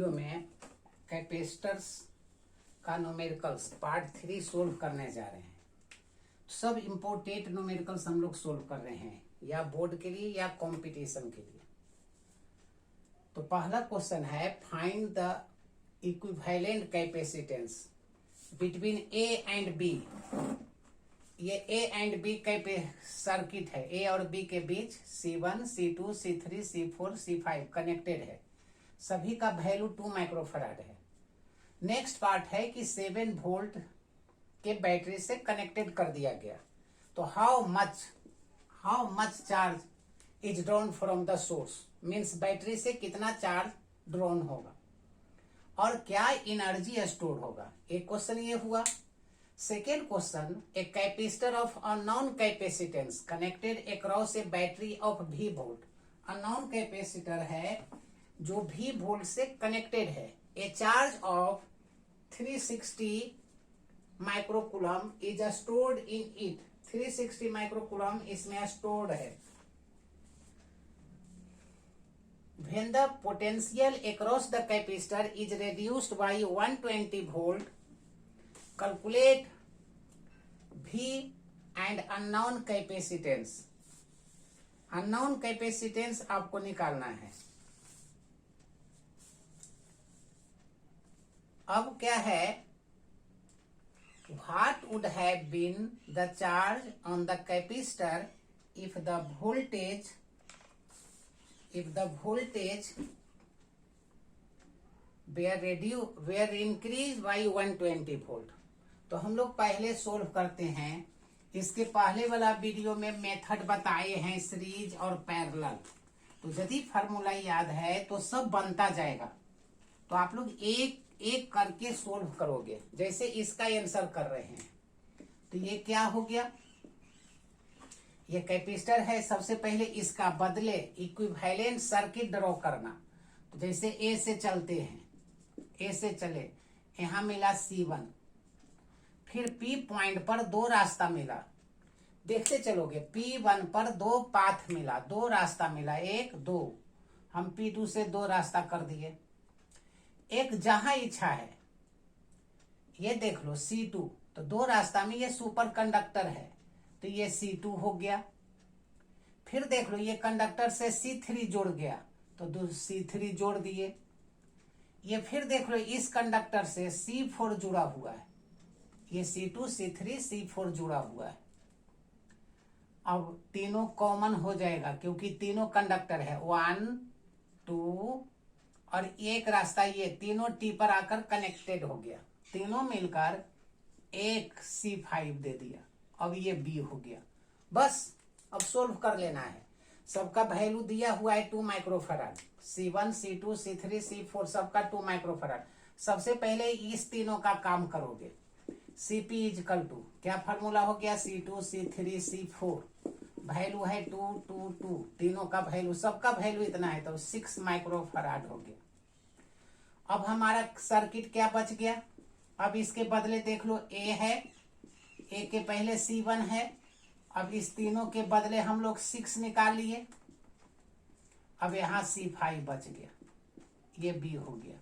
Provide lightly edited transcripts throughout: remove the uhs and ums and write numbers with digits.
Video में capacitors का numericals part 3 solve करने जा रहे हैं। सब इम्पोर्टेंट न्यूमेरिकल्स हम लोग सोल्व कर रहे हैं, या बोर्ड के लिए या कंपटीशन के लिए। तो पहला क्वेश्चन है, find the equivalent capacitance between A and B. ये ए एंड बी सर्किट है, ए और बी के बीच C1, C2, C3, C4, C5 connected है। सभी का वैल्यू 2 माइक्रोफैराड है। नेक्स्ट पार्ट है कि 7 वोल्ट के बैटरी से कनेक्टेड कर दिया गया। तो how much charge is drawn from the source, means battery से कितना चार्ज ड्रॉन होगा और क्या एनर्जी स्टोर होगा। एक क्वेश्चन ये हुआ। Second question, A capacitor of unknown capacitance connected across A battery of V volt. Unknown capacitor है जो V वोल्ट से कनेक्टेड है। ए charge of 360 microcoulomb is stored in it. 360 microcoulomb इसमें स्टोर्ड है। When the potential across the capacitor is reduced by 120 volt, calculate V and unknown capacitance. Unknown capacitance आपको निकालना है। अब क्या है, what would have been the charge on the capacitor if the voltage were increased by 120 volt। तो हम लोग पहले सोल्व करते हैं। इसके पहले वाला वीडियो में मेथड बताए हैं सीरीज और पैरेलल। तो यदि फार्मूला याद है तो सब बनता जाएगा। तो आप लोग एक एक करके सोल्व करोगे, जैसे इसका आंसर कर रहे हैं। तो ये क्या हो गया, ये कैपेसिटर है। सबसे पहले इसका बदले इक्विवेलेंट सर्किट ड्रॉ करना। तो जैसे ए से चलते हैं, ए से चले, यहां मिला C1, फिर P पॉइंट पर 2 रास्ता मिला। देखते चलोगे, P1 पर 2 पाथ मिला, 2 रास्ता मिला, 1 2। हम P2 से 2 रास्ता कर दिए। एक जहां इच्छा है, ये देख लो C2, तो 2 रास्ता में ये सुपर कंडक्टर है, तो ये C2 हो गया। फिर देख लो, ये कंडक्टर से C3 जुड़ गया, तो C3 जोड़ दिए। ये फिर देख लो, इस कंडक्टर से C4 जुड़ा हुआ है, ये C2 C3 C4 जुड़ा हुआ है। अब तीनों कॉमन हो जाएगा क्योंकि तीनों कंडक्टर है। 1 2 और एक रास्ता, ये तीनों T पर आकर कनेक्टेड हो गया। तीनों मिलकर एक C5 दे दिया। अब ये B हो गया। बस अब सोल्व कर लेना है। सबका वैल्यू दिया हुआ है 2 microfarad. C1 C2 C3 C4 सबका 2 माइक्रोफैराड। सबसे पहले इस तीनों का काम करोगे। Cp इजकल टू क्या फार्मूला हो गया, C2 C3 C4, वैल्यू है 2 2 2। तीनों का वैल्यू, सबका वैल्यू इतना है, तो 6 माइक्रोफैराड हो गया। अब हमारा सर्किट क्या बच गया। अब इसके बदले देख लो, A है, A के पहले C1 है। अब इस तीनों के बदले हम लोग 6 निकाल लिए। अब यहाँ C5 बच गया, ये B हो गया।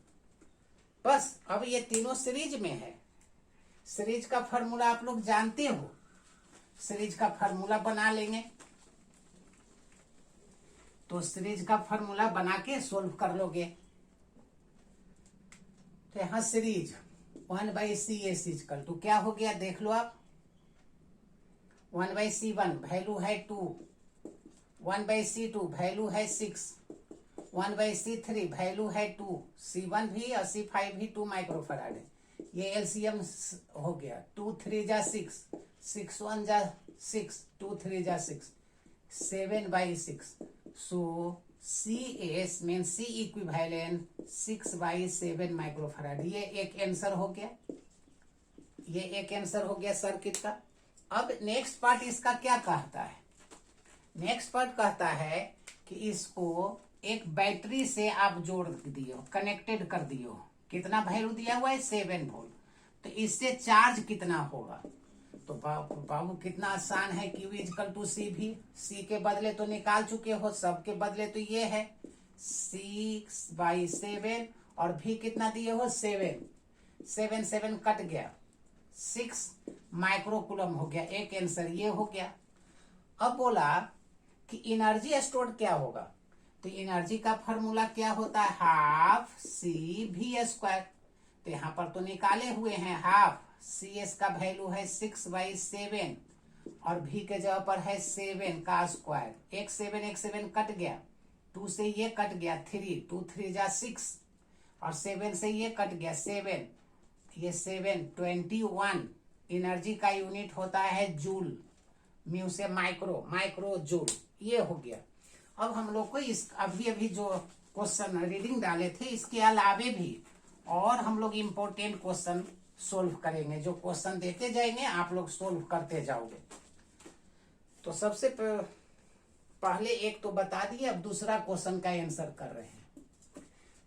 बस अब ये तीनों सीरीज में है। सीरीज का फार्मूला आप लोग जानते हो, सीरीज का फार्मूला बना लेंगे। तो सीरीज का फार्मूला बना के सोल्व कर लोगे। तो यहां सीरीज 1/CS इजकल टू क्या हो गया, देख लो आप। 1/C1 वैल्यू है 2, 1/C2 वैल्यू है 6, 1/C3 वैल्यू है 2। C1 भी और C5 भी 2 माइक्रोफैराड है। ये एलसीएम हो गया। 2 3 जा 6, 6 1 जा 6, 2 3 जा 6, 7/6। सो CS mean C equivalent 6/7 microfarad. ये एक आंसर हो गया, ये एक आंसर हो गया सर्किट का। अब नेक्स्ट पार्ट इसका क्या कहता है। नेक्स्ट पार्ट कहता है कि इसको एक बैटरी से आप जोड़ दियो, कनेक्टेड कर दियो। कितना वैल्यू दिया हुआ है, 7 वोल्ट। तो इससे चार्ज कितना होगा। तो बाबू कितना आसान है, Q इजकल टू C भी। C के बदले तो निकाल चुके हो, सब के बदले तो ये है 6/7 और भी कितना दिए हो 7, 7 7 कट गया 6 माइक्रोकुलम हो गया। एक आंसर ये हो गया। अब बोला कि एनर्जी स्टोर्ड क्या होगा, तो एनर्जी का फॉर्मूला क्या होता है, हाफ CV²। तो यहाँ पर तो निकाले हुए हैं, हाफ CS का वैल्यू है 6/7 और V के जगह पर है 7 का स्क्वायर। एक 7 कट गया, 2 से ये कट गया 3, 2 3 जा 6 और 7 से ये कट गया 7, ये 7 21। एनर्जी का यूनिट होता है जूल, म्यू से माइक्रो जूल, ये हो गया। अब हम लोग को इस अभी जो क्वेश्चन रीडिंग डाले थे इसके अलावे भी और हम लोग इम्पोर्टेंट क्वेश्चन सोल्व करेंगे। जो क्वेश्चन देते जाएंगे आप लोग सोल्व करते जाओगे। तो सबसे पहले एक तो बता दिए, अब दूसरा क्वेश्चन का आंसर कर रहे हैं।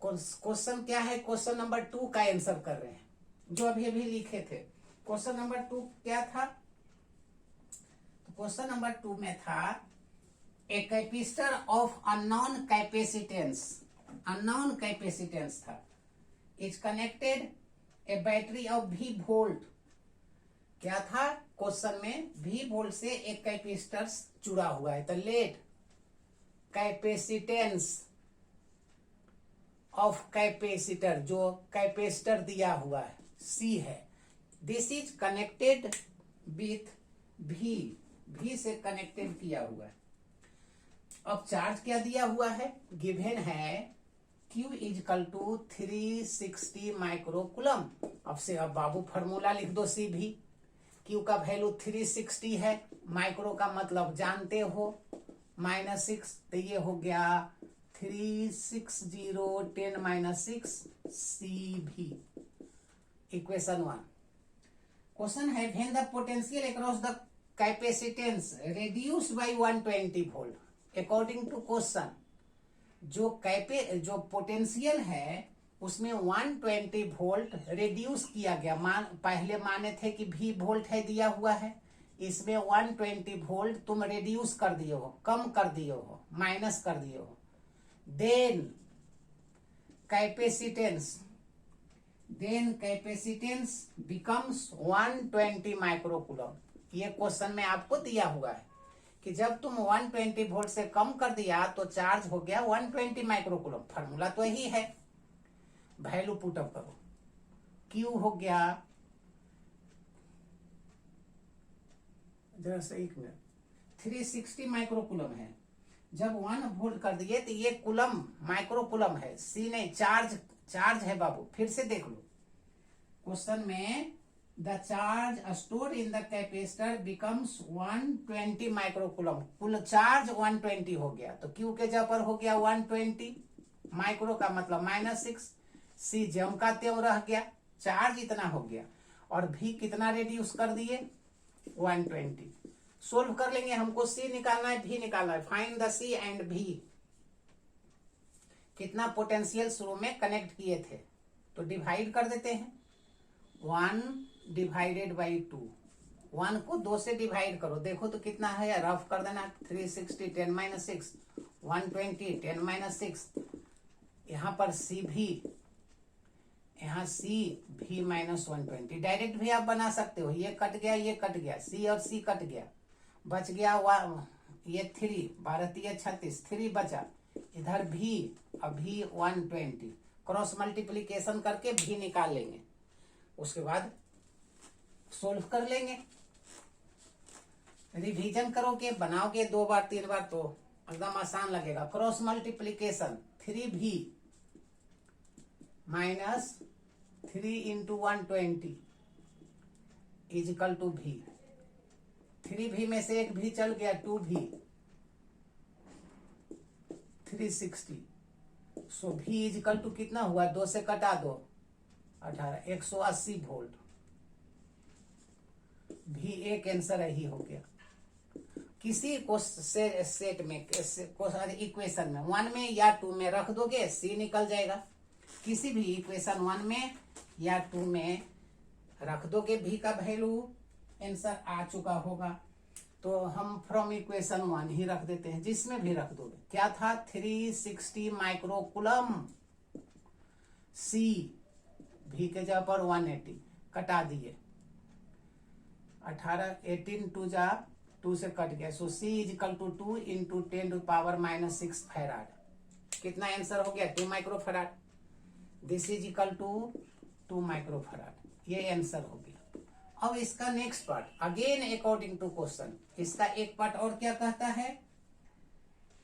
क्वेश्चन क्या है, क्वेश्चन नंबर 2 का आंसर कर रहे हैं, जो अभी अभी लिखे थे। क्वेश्चन नंबर 2 क्या था, तो क्वेश्चन नंबर 2 में था a capacitor of unknown capacitance था, is connected a battery of V volt. क्या था क्वेश्चन में, V वोल्ट से एक कैपेसिटर जुड़ा हुआ है, तो लेट कैपेसिटेंस ऑफ कैपेसिटर, जो कैपेसिटर दिया हुआ है C है, this is connected with V से कनेक्टेड किया हुआ है। अब चार्ज क्या दिया हुआ है, गिवन है Q इजकल टू 360 माइक्रोकुलम। अब बाबू फॉर्मूला लिख दो CV। Q का वैल्यू 360 है, माइक्रो का मतलब जानते हो -6, तो ये हो गया 360 10 6 CV। इक्वेशन 1। क्वेश्चन है when the potential across the capacitance reduced by 120 volt according to question. जो पोटेंशियल है उसमें 120 वोल्ट रिड्यूस किया गया। पहले माने थे कि V वोल्ट है दिया हुआ है, इसमें 120 वोल्ट तुम रिड्यूस कर दिए हो, कम कर दिए हो, माइनस कर दिए हो। Then capacitance becomes 120 microcoulomb. ये क्वेश्चन में आपको दिया हुआ है कि जब तुम 120 वोल्ट से कम कर दिया तो चार्ज हो गया 120 माइक्रोकुलम। फॉर्मूला तो यही है, वैल्यू पुटअप करो। Q हो गया, जरा सा एक मिनट, 360 माइक्रोकुलम है। जब 1 वोल्ट कर दिए तो ये कुलम माइक्रोकुलम है, C नहीं, चार्ज है बाबू। फिर से देख लो क्वेश्चन में, the charge stored in the capacitor becomes 120 microcoulomb. कुल चार्ज 120 हो गया, तो Q के जगह पर हो गया 120, माइक्रो का मतलब -6, C ज्यों का त्यों रह गया, चार्ज इतना हो गया। और V कितना रेड्यूस कर दिए 120। सोल्व कर लेंगे, हमको C निकालना है, V निकालना है। Find the C and V। कितना पोटेंशियल शुरू में कनेक्ट किए थे, तो डिवाइड कर देते हैं। 1 डिवाइडेड बाई 2, 1 को 2 से डिवाइड करो, देखो तो कितना है, रफ कर देना। 360 10 6 120 10 6। यहाँ पर CV, यहाँ CV -120। डायरेक्ट भी आप बना सकते हो, ये कट गया, ये कट गया, C और C कट गया, बच गया ये 3, 12 3 36, 3 बचा, इधर V, अभी 120, क्रॉस मल्टीप्लीकेशन करके V निकाल लेंगे। उसके बाद सोल्व कर लेंगे। रिवीजन करोगे, बनाओगे 2 बार 3 बार तो एकदम आसान लगेगा। Cross multiplication 3V minus 3 into 120 equal to V। 3V में से एक V चल गया, 2V 360। So V is equal to कितना हुआ, 2 से कटा दो 18, 180 वोल्ट। V एक आंसर ही हो गया। किसी को सेट में इक्वेशन में 1 में या 2 में रख दोगे, C निकल जाएगा। किसी भी इक्वेशन 1 में या 2 में रख दोगे, V का वैल्यू आंसर आ चुका होगा। तो हम फ्रॉम इक्वेशन 1 ही रख देते हैं, जिसमें भी रख दोगे। क्या था 360 माइक्रोकुलम सी भी के जगह पर 180 कटा दिए, 18 18 टू जा 2 से कट गया, so C is equal to 2 into 10⁻⁻6 farad. कितना आंसर हो गया? 2 microfarad. This is equal to 2 microfarad, ये आंसर हो गया। अब इसका next part, again according to question, इसका एक पार्ट और क्या कहता है,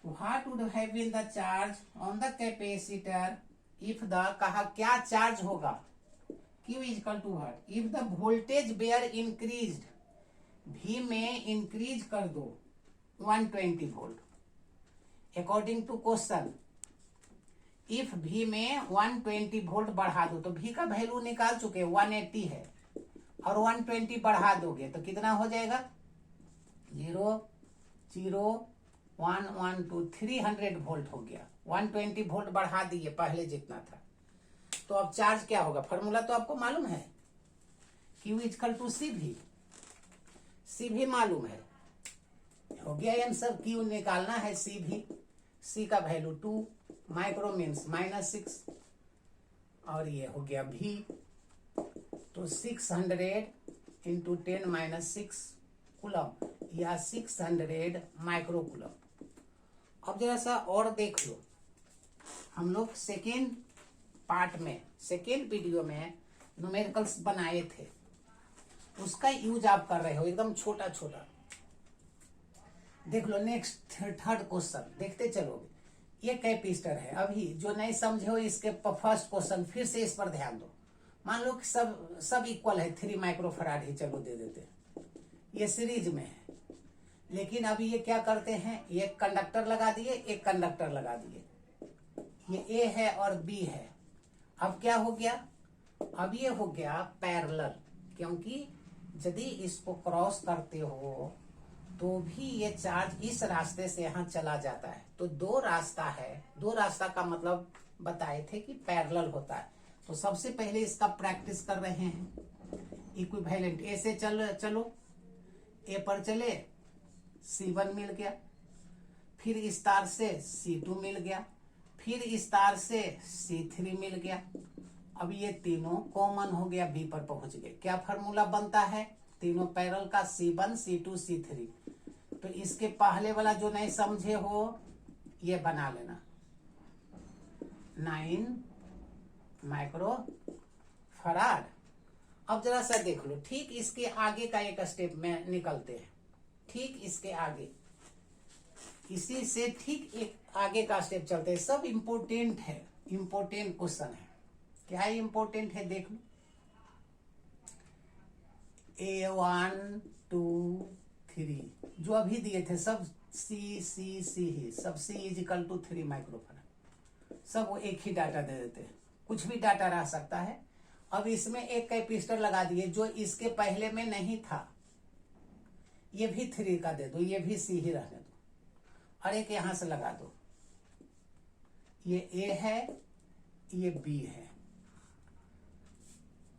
what would have been the charge on the capacitor if the, कहा क्या चार्ज होगा, Q is equal to what, if the voltage were increased, V में इंक्रीज कर दो 120 volt. According to question, if V में 120 वोल्ट बढ़ा दो, तो V का वैल्यू निकाल चुके 180 है, और 120 बढ़ा दोगे तो कितना हो जाएगा, 0 0 1 1 2 300 वोल्ट हो गया। 120 वोल्ट बढ़ा दिए पहले जितना था। तो अब चार्ज क्या होगा, फॉर्मूला तो आपको मालूम है, Q इक्वल टू सी भी मालूम है, हो गया आंसर। Q निकालना है, सी का वैल्यू 2 माइक्रो मीन्स -6, और ये हो गया V, तो 600 इंटू 10⁻6 कूलम या 600 माइक्रो कूलम। अब जरा सा और देख लो, हम लोग सेकेंड पार्ट में, सेकेंड वीडियो में न्यूमेरिकल्स बनाए थे, उसका यूज आप कर रहे हो, एकदम छोटा छोटा। देख लो नेक्स्ट थर्ड क्वेश्चन, देखते चलोगे। ये कैपेसिटर है, अभी जो नहीं समझे हो इसके फर्स्ट क्वेश्चन फिर से इस पर ध्यान दो। मान लो कि सब इक्वल है, 3 माइक्रोफैराड ही चलो दे देते हैं, ये सीरीज में है। लेकिन अभी ये क्या करते हैं, ये कंडक्टर लगा दिए, एक कंडक्टर लगा दिए, ये ए है और बी है। अब क्या हो गया, अब ये हो गया पैरेलल, क्योंकि यदि इसको क्रॉस करते हो तो भी ये चार्ज इस रास्ते से यहाँ चला जाता है। तो 2 रास्ता है, 2 रास्ता का मतलब बताए थे कि पैरेलल होता है। तो सबसे पहले इसका प्रैक्टिस कर रहे हैं। इक्विवेलेंट, ए से चलो, ए पर चले, C1 मिल गया, फिर इस तार से C2 मिल गया, फिर इस तार से C3 मिल गया। अब ये तीनों कॉमन हो गया, B पर पहुंच गए। क्या फॉर्मूला बनता है तीनों पैरेलल का, C1 C2 C3। तो इसके पहले वाला जो नहीं समझे हो ये बना लेना, 9 माइक्रो फराड। अब जरा सा देख लो, ठीक इसके आगे का एक स्टेप में निकलते हैं, ठीक इसके आगे, इसी से ठीक एक आगे का स्टेप चलते हैं। सब इंपोर्टेंट है, इंपोर्टेंट क्वेश्चन है। क्या इंपोर्टेंट है देख लो, A1 2 3 जो अभी दिए थे सब सी ही, सब C is equal to 3 microfarad, सब वो एक ही डाटा दे देते हैं, कुछ भी डाटा रह सकता है। अब इसमें एक कैपेसिटर लगा दिए जो इसके पहले में नहीं था, ये भी 3 का दे दो, ये भी C ही रहने दो, और एक यहां से लगा दो, ये A है, ये B है,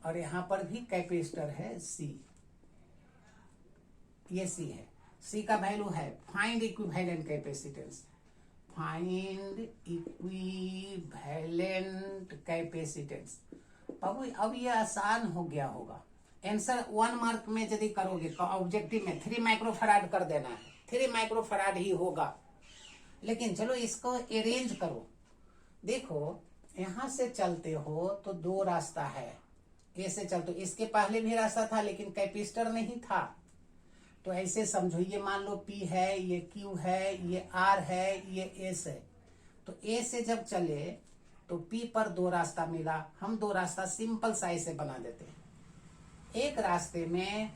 और यहां पर भी कैपेसिटर है C, ये C है। C का वैल्यू है, find equivalent capacitance, find equivalent capacitance. बाबू अब ये आसान हो गया होगा, आंसर 1 मार्क में यदि करोगे तो ऑब्जेक्टिव में 3 माइक्रोफैराड कर देना है, 3 माइक्रोफैराड ही होगा। लेकिन चलो इसको अरेंज करो, देखो यहां से चलते हो तो 2 रास्ता है, ए से चलते, इसके पहले भी रास्ता था लेकिन कैपेसिटर नहीं था। तो ऐसे समझो, ये मान लो P है, ये Q है, ये R है, ये S है। तो A से जब चले तो P पर 2 रास्ता मिला, हम 2 रास्ता सिंपल सा ऐसे बना देते हैं। एक रास्ते में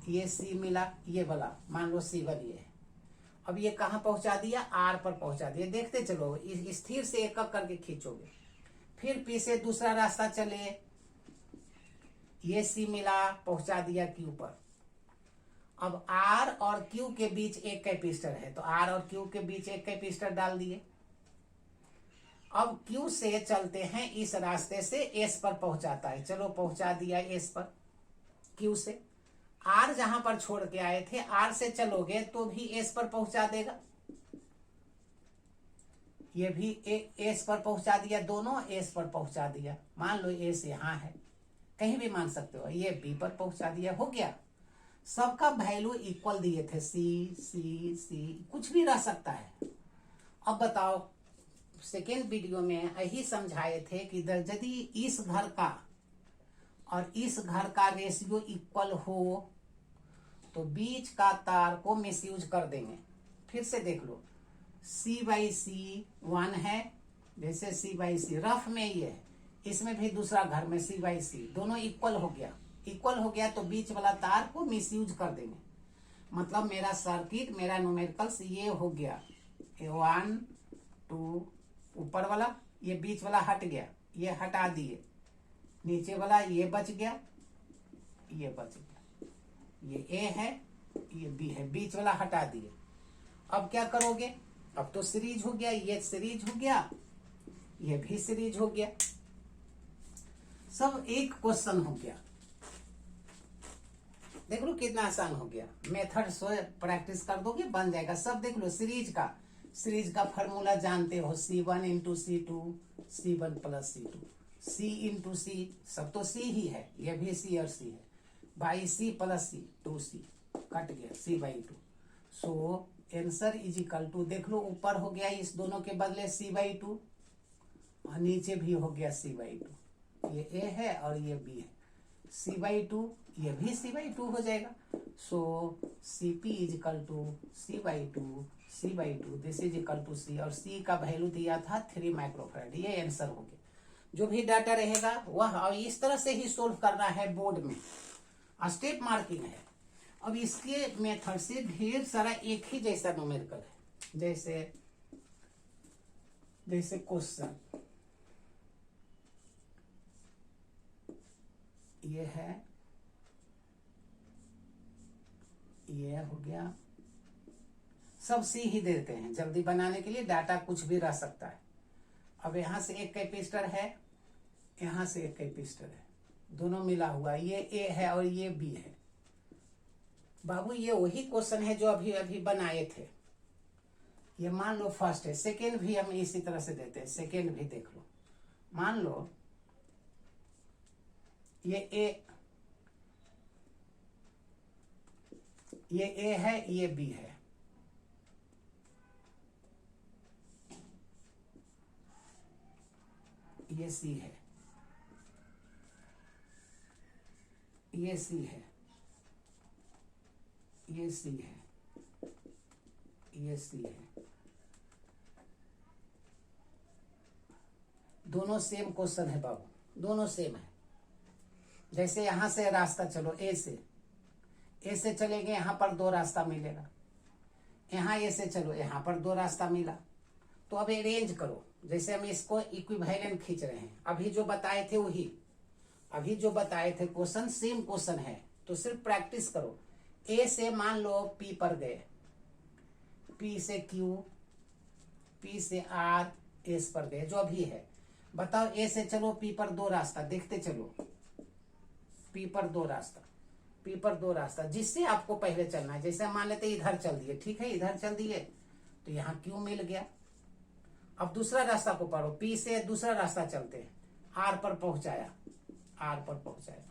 ये C मिला, ये वाला मान लो C1 ये है। अब ये कहाँ पहुंचा दिया, R पर पहुंचा दिया। देखते चलो, स्थिर से एक एक करके खींचोगे। फिर P से दूसरा रास्ता चले, ये C मिला, पहुंचा दिया Q पर। अब R और Q के बीच एक कैपेसिटर है, तो R और Q के बीच एक कैपेसिटर डाल दिए। अब Q से चलते हैं, इस रास्ते से S पर पहुंचाता है, चलो पहुंचा दिया S पर। Q से R जहां पर छोड़ के आए थे, R से चलोगे तो भी S पर पहुंचा देगा। ये भी एस पर पहुंचा दिया, दोनों एस पर पहुंचा दिया। मान लो एस यहाँ है, कहीं भी मान सकते हो, ये बी पर पहुंचा दिया, हो गया। सबका वैल्यू इक्वल दिए थे, सी सी सी, कुछ भी रह सकता है। अब बताओ, सेकेंड वीडियो में यही समझाए थे कि यदि इस घर का और इस घर का रेशियो इक्वल हो तो बीच का तार को मिसयूज कर देंगे। फिर से देख लो, सी बाई सी 1 है, जैसे सी बाई सी रफ में ये है, इसमें भी दूसरा घर में सी बाई सी, दोनों इक्वल हो गया। इक्वल हो गया तो बीच वाला तार को मिसयूज कर देंगे। मतलब मेरा सर्किट, मेरा न्यूमेरिकल्स ये हो गया, 1 2, ऊपर वाला ये बीच वाला हट गया, ये हटा दिए, नीचे वाला ये बच गया, ये बच गया, ये ए है, ये बी है, बीच वाला हटा दिए। अब क्या करोगे, अब तो सीरीज हो गया, ये सीरीज हो गया, ये भी सीरीज हो गया, सब एक क्वेश्चन हो गया। देख लो कितना आसान हो गया। मेथड सो प्रैक्टिस कर दोगे बन जाएगा सब। देख लो सीरीज का फॉर्मूला जानते हो, C1 into C2, C1 plus C2, C into C, सब तो C ही है, ये भी C और C है, by C plus C, 2C कट गया, C by 2। So answer is equal to, देख लो ऊपर हो गया इस दोनों के बदले C बाई 2 और नीचे भी हो गया C बाई 2, ये A है और ये B है, C बाई 2, ये भी C बाई 2 हो जाएगा। So CP is equal to C by 2, C by 2, this is equal to C, और C का वैल्यू दिया था 3 माइक्रोफैराड। ये आंसर हो गया। जो भी डाटा रहेगा वह, और इस तरह से ही सोल्व करना है बोर्ड में, स्टेप मार्किंग है। अब इसके मेथड से ढेर सारा एक ही जैसा न्यूमेरिकल है, जैसे क्वेश्चन ये है, ये हो गया, सब सी ही देते हैं जल्दी बनाने के लिए, डाटा कुछ भी रह सकता है। अब यहां से एक कैपेसिटर है, यहां से एक कैपेसिटर है, दोनों मिला हुआ, ये ए है और ये बी है। बाबू ये वही क्वेश्चन है जो अभी अभी बनाए थे। ये मान लो फर्स्ट है, सेकेंड भी हम इसी तरह से देते हैं, सेकेंड भी देख लो। मान लो ये ए है, ये बी है, ये सी है, ये सी है, ये सी है, ये सी है, दोनों सेम क्वेश्चन है बाबू, दोनों सेम है। जैसे यहां से रास्ता चलो, ए से चलेंगे, यहां पर 2 रास्ता मिलेगा, यहां ए से चलो, यहां पर 2 रास्ता मिला। तो अब अरेंज करो, जैसे हम इसको इक्विवेलेंट खींच रहे हैं, अभी जो बताए थे वही, अभी जो बताए थे क्वेश्चन सेम क्वेश्चन है, तो सिर्फ प्रैक्टिस करो। ए से मान लो पी पर गए, पी से क्यू, पी से आर, एस पर गए, जो अभी है। बताओ ए से चलो पी पर 2 रास्ता, देखते चलो, पी पर 2 रास्ता, पी पर 2 रास्ता, जिससे आपको पहले चलना है। जैसे मान लेते इधर चल दिए, ठीक है, इधर चल दिए तो यहाँ क्यू मिल गया। अब दूसरा रास्ता को पढ़ो, पी से दूसरा रास्ता चलते हैं, आर पर पहुंचाया, आर पर पहुंचाया,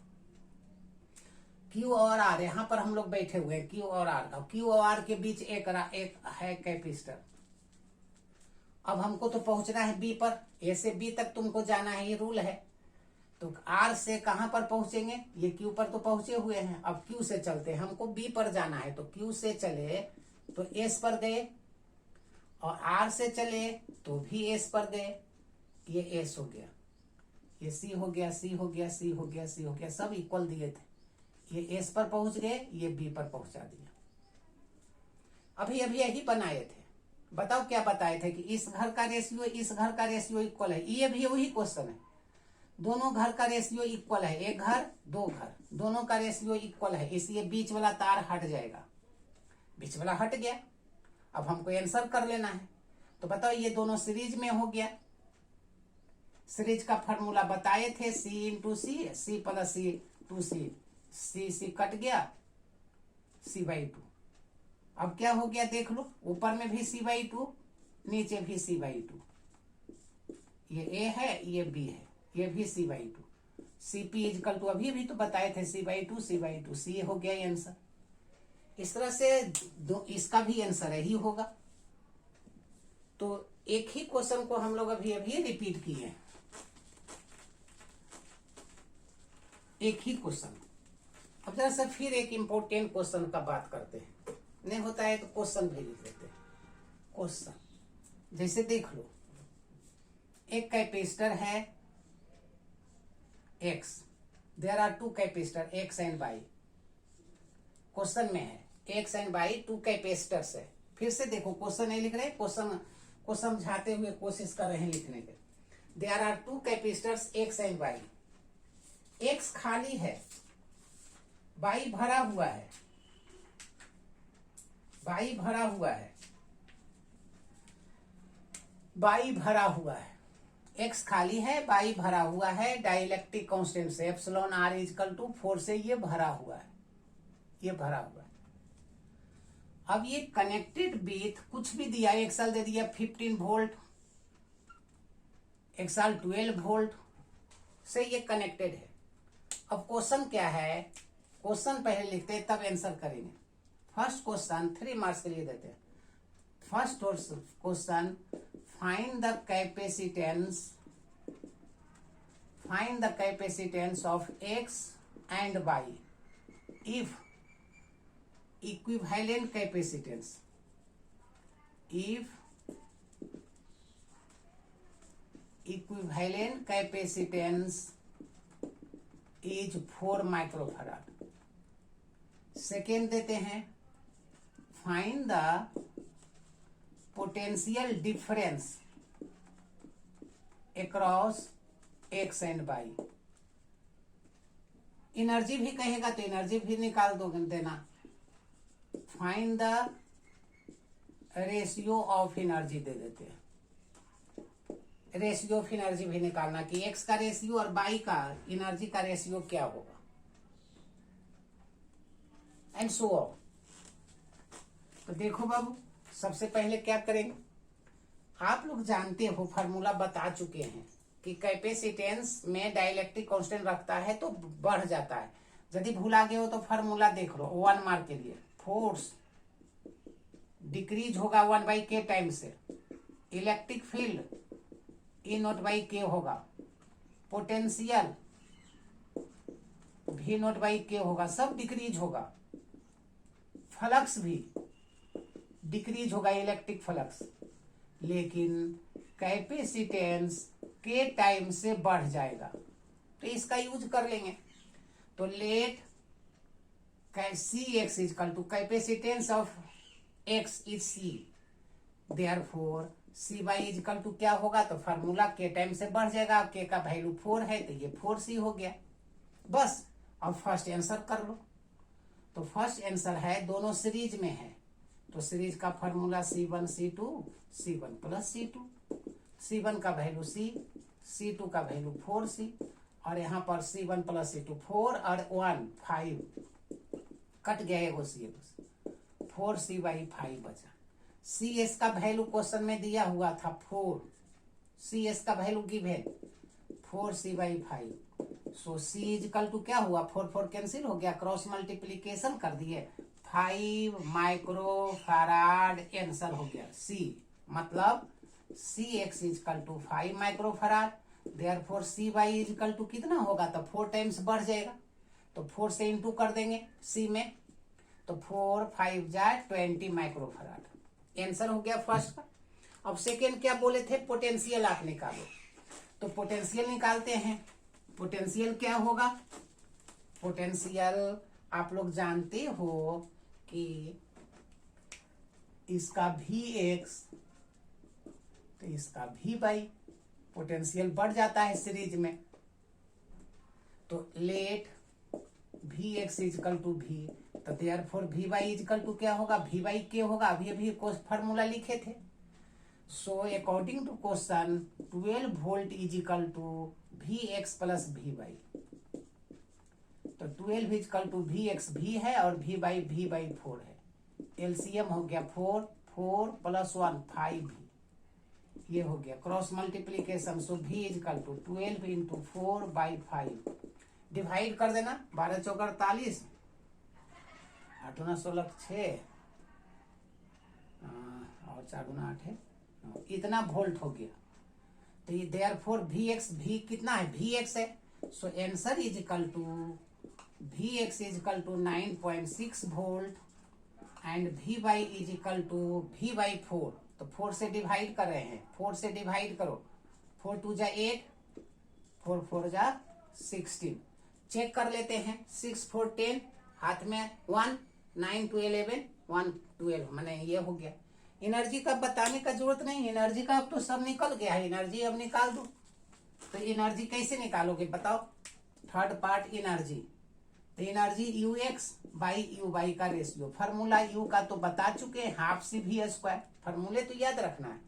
क्यू और आर, यहां पर हम लोग बैठे हुए हैं, क्यू और आर का, क्यू और आर के बीच एक है कैपेसिटर। अब हमको तो पहुंचना है बी पर, ए से बी तक तुमको जाना है, ये रूल है। तो आर से कहां पर पहुंचेंगे, ये क्यू पर तो पहुंचे हुए हैं, अब क्यू से चलते हैं, हमको बी पर जाना है, तो क्यू से चले तो एस पर गए, और आर से चले तो भी एस पर गए, ये एस हो गया, ये सी हो गया, सी हो गया, सी हो गया, सी हो गया, सब इक्वल दिए थे, ये एस पर पहुंच गए, ये बी पर पहुंचा दिया। अभी अभी यही बनाए थे। बताओ क्या बताए थे कि इस घर का रेशियो इस घर का रेशियो इक्वल है, ये भी वही क्वेश्चन है। दोनों घर का रेशियो इक्वल है, एक घर 2 घर, दोनों का रेशियो इक्वल है, इसलिए बीच वाला तार हट जाएगा, बीच वाला हट गया। अब हमको आंसर कर लेना है। तो बताओ ये दोनों सीरीज में हो गया, सीरीज का फॉर्मूला बताए थे, सी इंटू सी, सी प्लस सी 2C, सी कट गया, C बाई 2। अब क्या हो गया देख लो, ऊपर में भी C बाई 2, नीचे भी C बाई 2, ये ए है, ये बी है, ये भी C/2। Cp इजकल टू अभी तो बताए थे C/2 C/2, सी हो गया आंसर। इस तरह से इसका भी आंसर ही होगा। तो एक ही क्वेश्चन को हम लोग अभी रिपीट किए हैं, एक ही क्वेश्चन। अब जरा सा फिर एक इम्पोर्टेंट क्वेश्चन का बात करते हैं, नहीं होता है तो क्वेश्चन भी लिख लेते हैं। क्वेश्चन जैसे देख लो, एक कैपेसिटर है X, there are two capacitor X and Y। क्वेश्चन में है X and Y two capacitors है। फिर से देखो, क्वेश्चन नहीं लिख रहे, क्वेश्चन को समझाते हुए कोशिश कर रहे हैं लिखने के। There are two capacitors X and Y। X खाली है, Y भरा हुआ है, Y भरा हुआ है, Y भरा हुआ है। X खाली है, Y भरा हुआ है। डाइलेक्ट्रिक कांस्टेंट से एप्सिलॉन R इजकल टू 4 से ये भरा हुआ है, ये भरा हुआ है। अब ये कनेक्टेड विथ कुछ भी दिया, एक साल दे दिया 15 वोल्ट, एक साल 12 वोल्ट से ये कनेक्टेड है। अब क्वेश्चन क्या है, क्वेश्चन पहले लिखते हैं तब आंसर करेंगे। फर्स्ट क्वेश्चन 3 मार्क्स के लिए देते हैं। First question, find the capacitance of X and Y if equivalent capacitance is 4 microfarad. Second देते हैं, find the potential difference across X and Y। Energy भी कहेगा तो एनर्जी भी निकाल दो देना। Find the ratio of energy दे देते हैं, रेशियो ऑफ एनर्जी भी निकालना कि X का रेशियो और Y का एनर्जी का रेशियो क्या होगा, एंड सो ऑन। तो देखो बाबू, सबसे पहले क्या करेंगे, आप लोग जानते हो, फार्मूला बता चुके हैं कि कैपेसिटेंस में डाइलेक्ट्रिक कांस्टेंट रखता है तो बढ़ जाता है। यदि भूला गए हो तो फार्मूला देख लो, 1 मार्क के लिए। फोर्स डिक्रीज होगा 1/k टाइम से, इलेक्ट्रिक फील्ड E0/k होगा, पोटेंशियल V0/k होगा, सब डिक्रीज होगा। फ्लक्स भी डिक्रीज होगा, इलेक्ट्रिक फ्लक्स, लेकिन कैपेसिटेंस के टाइम से बढ़ जाएगा। तो इसका यूज कर लेंगे। तो let Cx equal to capacitance of X is C, therefore Cy equal to क्या होगा, तो फार्मूला के टाइम से बढ़ जाएगा। के का वैल्यू 4 है तो ये 4C हो गया। बस अब फर्स्ट आंसर कर लो। तो फर्स्ट आंसर है, दोनों सीरीज में है तो सीरीज का formula C1 C2 C1 plus C2। C1 का वैल्यू C, C2 का वैल्यू 4C, और यहाँ पर C1 प्लस C2 4 और 1 5, कट गया एगो C, 4C/5 बचा। CS का वैल्यू क्वेश्चन में दिया हुआ था 4, CS का value given 4C/5। So C equal to क्या हुआ, 4 कैंसिल हो गया, क्रॉस मल्टीप्लीकेशन कर दिए, 5 माइक्रोफैराड आंसर हो गया। C मतलब Cx equal to 5 microfarad, therefore Cy equal to कितना होगा, तो 4 टाइम्स बढ़ जाएगा, तो 4 से इंटू कर देंगे C में, तो 4 5 जा 20 माइक्रोफैराड। आंसर हो गया फर्स्ट का। अब सेकेंड क्या बोले थे, पोटेंशियल आप निकालो। तो पोटेंशियल निकालते हैं। पोटेंशियल क्या होगा, पोटेंशियल आप लोग जानते हो कि इसका Vx तो इसका Vy, पोटेंशियल बढ़ जाता है सीरीज में। तो let Vx equal to V, तो देयरफॉर Vy इजकल टू क्या होगा, Vy के होगा, अभी फॉर्मूला लिखे थे। So according to question 12 volt equal to Vx plus Vy। तो 12 इजिकल टू Vx V है और Vy 4 है। एलसीएम हो गया 4 4 प्लस 1 5 भी, ये हो गया cross multiplication. So v equal to 12 into 4/5 divide कर देना। 12 चौक 48, 8 9 16 6 और 4 गुना 8 है, इतना वोल्ट हो गया। तो ये देयरफॉर Vx, भी कितना है Vx है। So answer is equal to Vx is equal to 9.6 volt and Vy is equal to V/4। तो 4 से डिवाइड कर रहे हैं, 4 से डिवाइड करो, 4 2 जा 8, 4 4 जा 16। चेक कर लेते हैं, 6 4 10, हाथ में 1, 9 2 11, 1 12, मैंने ये हो गया। एनर्जी का बताने का जरूरत नहीं, एनर्जी का अब तो सब निकल गया है, एनर्जी अब निकाल दो। तो एनर्जी कैसे निकालोगे बताओ? थर्ड पार्ट एनर्जी, तो एनर्जी UX/UY का रेशियो, फार्मूला U का तो बता चुके हैं, हाफ CV², फार्मूले तो याद रखना है।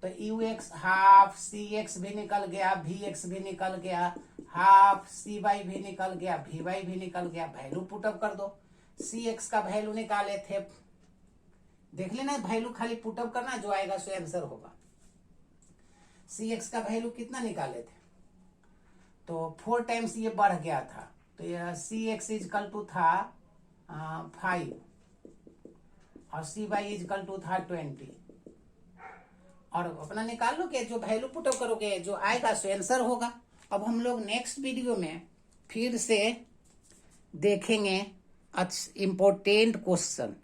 तो UX हाफ, CX भी निकल गया, VX भी निकल गया, हाफ CY भी निकल गया, VY भी निकल गया। वैल्यू पुटअप कर दो। CX का वैल्यू निकाले थे, देख लेना, वैल्यू खाली पुटअप करना, जो आएगा सो आंसर होगा। CX का वैल्यू कितना निकाले थे? तो 4 टाइम्स ये बढ़ गया था, तो ये CX इजकल टू था 5 और CY इजकल टू था 20। और अपना निकाल लो कि जो वैल्यू पुटअप करोगे जो आएगा सो आंसर होगा। अब हम लोग नेक्स्ट वीडियो में फिर से देखेंगे इम्पोर्टेंट क्वेश्चन।